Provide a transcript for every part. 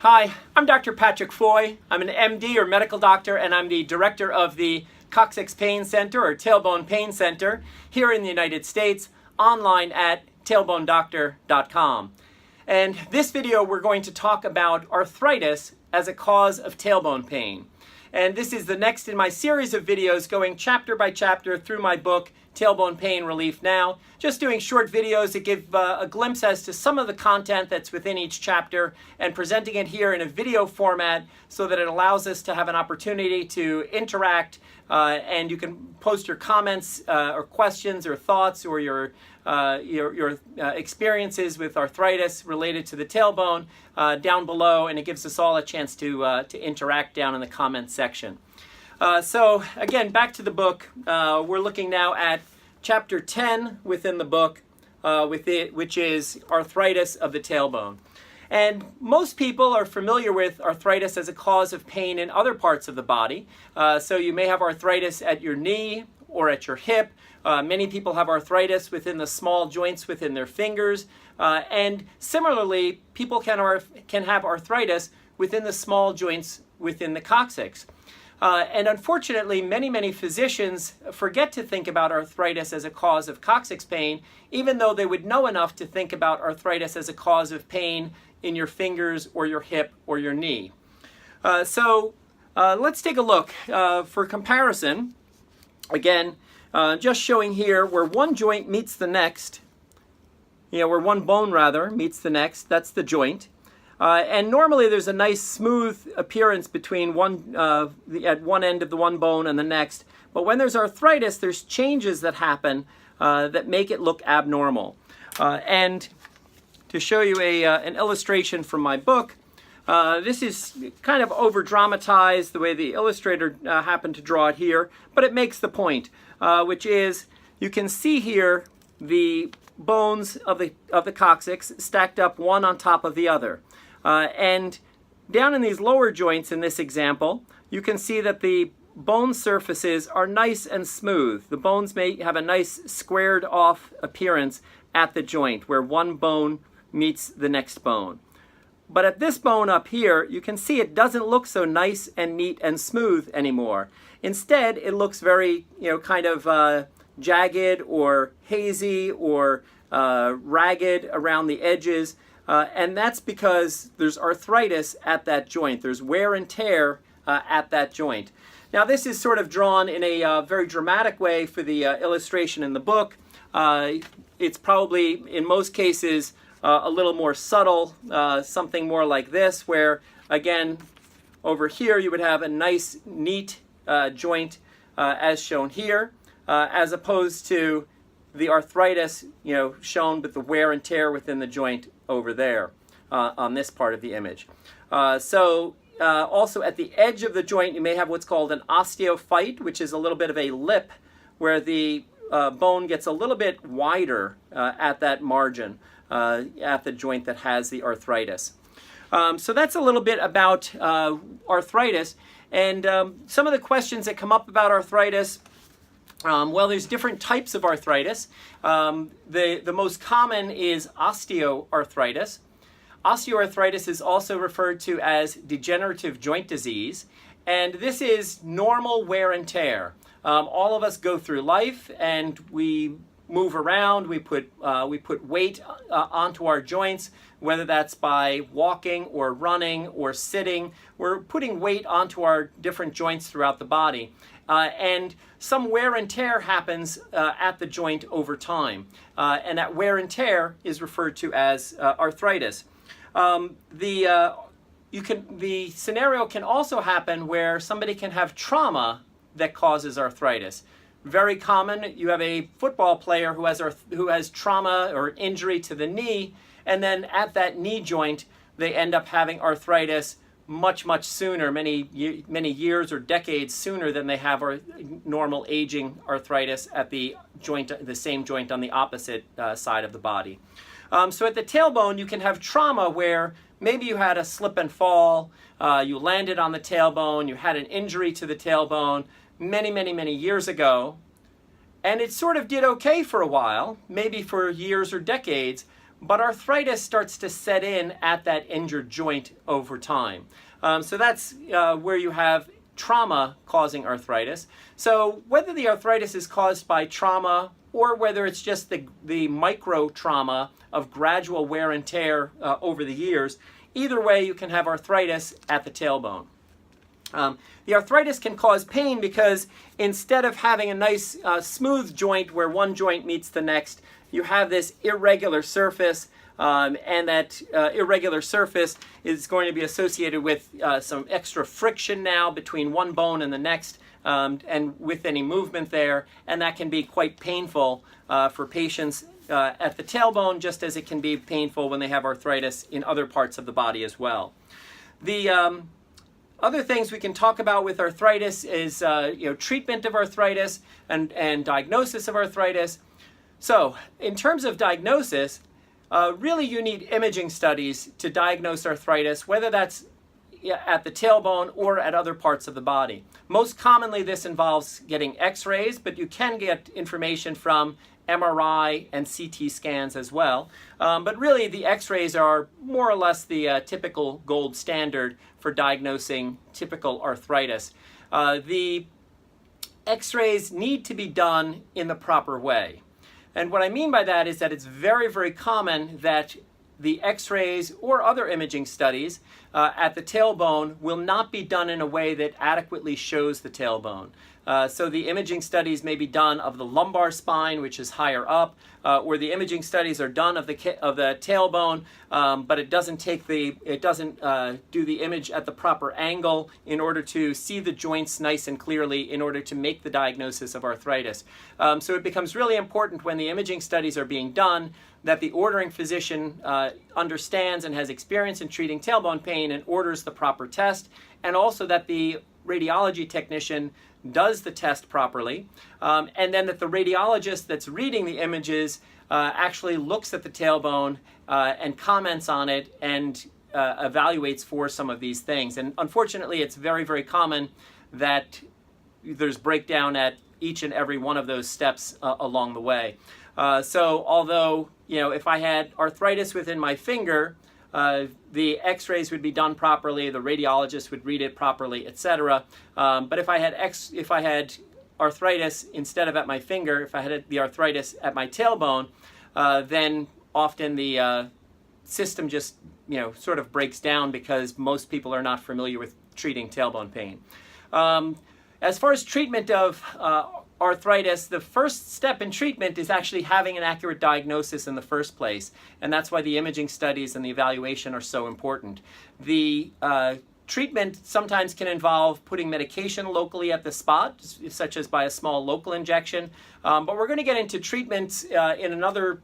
Hi, I'm Dr. Patrick Foy. I'm an MD or medical doctor, and I'm the director of the Coccyx Pain Center or Tailbone Pain Center here in the United States, online at tailbonedoctor.com. And this video we're going to talk about arthritis as a cause of tailbone pain. And this is the next in my series of videos going chapter by chapter through my book, Tailbone Pain Relief Now. Just doing short videos that give a glimpse as to some of the content that's within each chapter and presenting it here in a video format so that it allows us to have an opportunity to interact and you can post your comments or questions or thoughts or your experiences with arthritis related to the tailbone down below, and it gives us all a chance to interact down in the comments section. So again, back to the book. We're looking now at chapter 10 within the book, which is arthritis of the tailbone. And most people are familiar with arthritis as a cause of pain in other parts of the body. So you may have arthritis at your knee or at your hip. Many people have arthritis within the small joints within their fingers. And similarly, people can have arthritis within the small joints within the coccyx. And unfortunately, many physicians forget to think about arthritis as a cause of coccyx pain, even though they would know enough to think about arthritis as a cause of pain in your fingers or your hip or your knee. So let's take a look. For comparison, again, just showing here where one joint meets the next, where one bone rather meets the next, that's the joint. And normally there's a nice smooth appearance between at one end of the one bone and the next. But when there's arthritis, there's changes that happen that make it look abnormal. And to show you an illustration from my book, this is kind of over-dramatized the way the illustrator happened to draw it here, but it makes the point, which is you can see here the bones of the coccyx stacked up one on top of the other. And down in these lower joints in this example, you can see that the bone surfaces are nice and smooth. The bones may have a nice squared off appearance at the joint where one bone meets the next bone. But at this bone up here, you can see it doesn't look so nice and neat and smooth anymore. Instead, it looks very, kind of jagged or hazy or ragged around the edges. And that's because there's arthritis at that joint. There's wear and tear at that joint. Now this is sort of drawn in a very dramatic way for the illustration in the book. It's probably, in most cases, a little more subtle, something more like this, where, again, over here you would have a nice, neat joint as shown here, as opposed to the arthritis, shown with the wear and tear within the joint over there on this part of the image. Also at the edge of the joint, you may have what's called an osteophyte, which is a little bit of a lip where the bone gets a little bit wider at that margin at the joint that has the arthritis. So that's a little bit about arthritis. And some of the questions that come up about arthritis, well, there's different types of arthritis. The most common is osteoarthritis. Osteoarthritis is also referred to as degenerative joint disease, and this is normal wear and tear. All of us go through life and we move around, we put weight onto our joints, whether that's by walking or running or sitting. We're putting weight onto our different joints throughout the body. And some wear and tear happens at the joint over time. And that wear and tear is referred to as arthritis. The scenario can also happen where somebody can have trauma that causes arthritis. Very common, you have a football player who has trauma or injury to the knee, and then at that knee joint, they end up having arthritis much sooner, many years or decades sooner than they have normal aging arthritis at the same joint on the opposite side of the body. So at the tailbone, you can have trauma where maybe you had a slip and fall, you landed on the tailbone, you had an injury to the tailbone many years ago, and it sort of did okay for a while, maybe for years or decades, but arthritis starts to set in at that injured joint over time. So that's where you have trauma causing arthritis. So whether the arthritis is caused by trauma or whether it's just the micro trauma of gradual wear and tear over the years, either way you can have arthritis at the tailbone. The arthritis can cause pain because instead of having a nice smooth joint where one joint meets the next, you have this irregular surface, and that irregular surface is going to be associated with some extra friction now between one bone and the next, and with any movement there, and that can be quite painful for patients at the tailbone, just as it can be painful when they have arthritis in other parts of the body as well. The other things we can talk about with arthritis is treatment of arthritis and diagnosis of arthritis. So in terms of diagnosis, really you need imaging studies to diagnose arthritis, whether that's at the tailbone or at other parts of the body. Most commonly this involves getting x-rays, but you can get information from MRI and CT scans as well. But really the x-rays are more or less the typical gold standard for diagnosing typical arthritis. The x-rays need to be done in the proper way. And what I mean by that is that it's very, very common that the x-rays or other imaging studies at the tailbone will not be done in a way that adequately shows the tailbone. So the imaging studies may be done of the lumbar spine, which is higher up, or the imaging studies are done of the tailbone, but it doesn't do the image at the proper angle in order to see the joints nice and clearly in order to make the diagnosis of arthritis. So it becomes really important when the imaging studies are being done that the ordering physician understands and has experience in treating tailbone pain and orders the proper test, and also that the radiology technician does the test properly, and then that the radiologist that's reading the images actually looks at the tailbone and comments on it and evaluates for some of these things. And unfortunately, it's very, very common that there's breakdown at each and every one of those steps along the way. So although, if I had arthritis within my finger, the x-rays would be done properly, the radiologist would read it properly, etc. But if I had arthritis instead of at my finger, if I had the arthritis at my tailbone, then often the system just sort of breaks down because most people are not familiar with treating tailbone pain. As far as treatment of arthritis, the first step in treatment is actually having an accurate diagnosis in the first place, and that's why the imaging studies and the evaluation are so important. The treatment sometimes can involve putting medication locally at the spot, such as by a small local injection, but we're going to get into treatments in another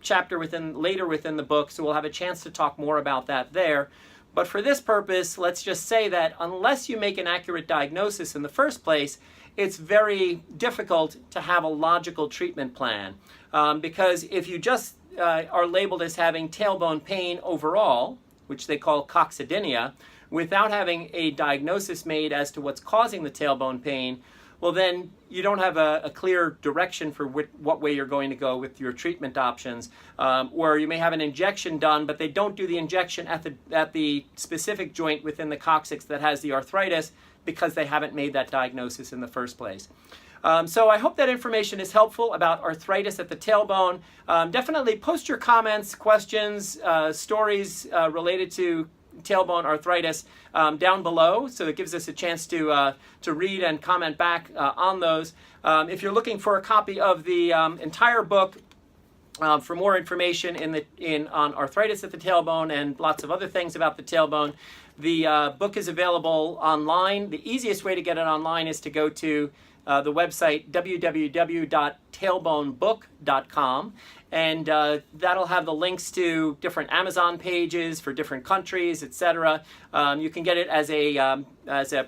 chapter later within the book, so we'll have a chance to talk more about that there. But for this purpose, let's just say that unless you make an accurate diagnosis in the first place, it's very difficult to have a logical treatment plan, because if you just are labeled as having tailbone pain overall, which they call coccydynia, without having a diagnosis made as to what's causing the tailbone pain, well then you don't have a clear direction for what way you're going to go with your treatment options. Or you may have an injection done, but they don't do the injection at the specific joint within the coccyx that has the arthritis, because they haven't made that diagnosis in the first place. So I hope that information is helpful about arthritis at the tailbone. Definitely post your comments, questions, stories related to tailbone arthritis down below, so it gives us a chance to read and comment back on those. If you're looking for a copy of the entire book, for more information on arthritis at the tailbone and lots of other things about the tailbone, the book is available online. The easiest way to get it online is to go to the website www.tailbonebook.com, and that'll have the links to different Amazon pages for different countries, etc. You can get it as a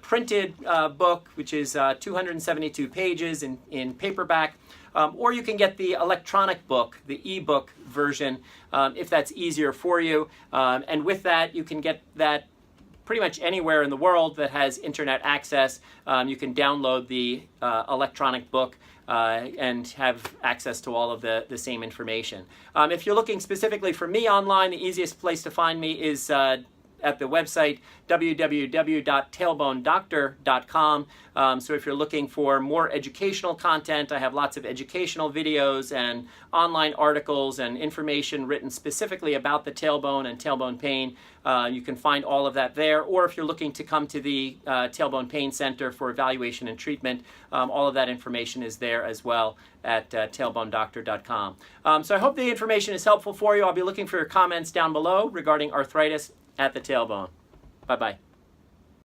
printed book, which is 272 pages in paperback, or you can get the electronic book, the e-book version, if that's easier for you. And with that, you can get that pretty much anywhere in the world that has internet access. You can download the electronic book and have access to all of the same information. If you're looking specifically for me online, the easiest place to find me is at the website www.tailbonedoctor.com. So if you're looking for more educational content, I have lots of educational videos and online articles and information written specifically about the tailbone and tailbone pain. You can find all of that there. Or if you're looking to come to the Tailbone Pain Center for evaluation and treatment, all of that information is there as well at tailbonedoctor.com. So I hope the information is helpful for you. I'll be looking for your comments down below regarding arthritis at the tailbone. Bye-bye.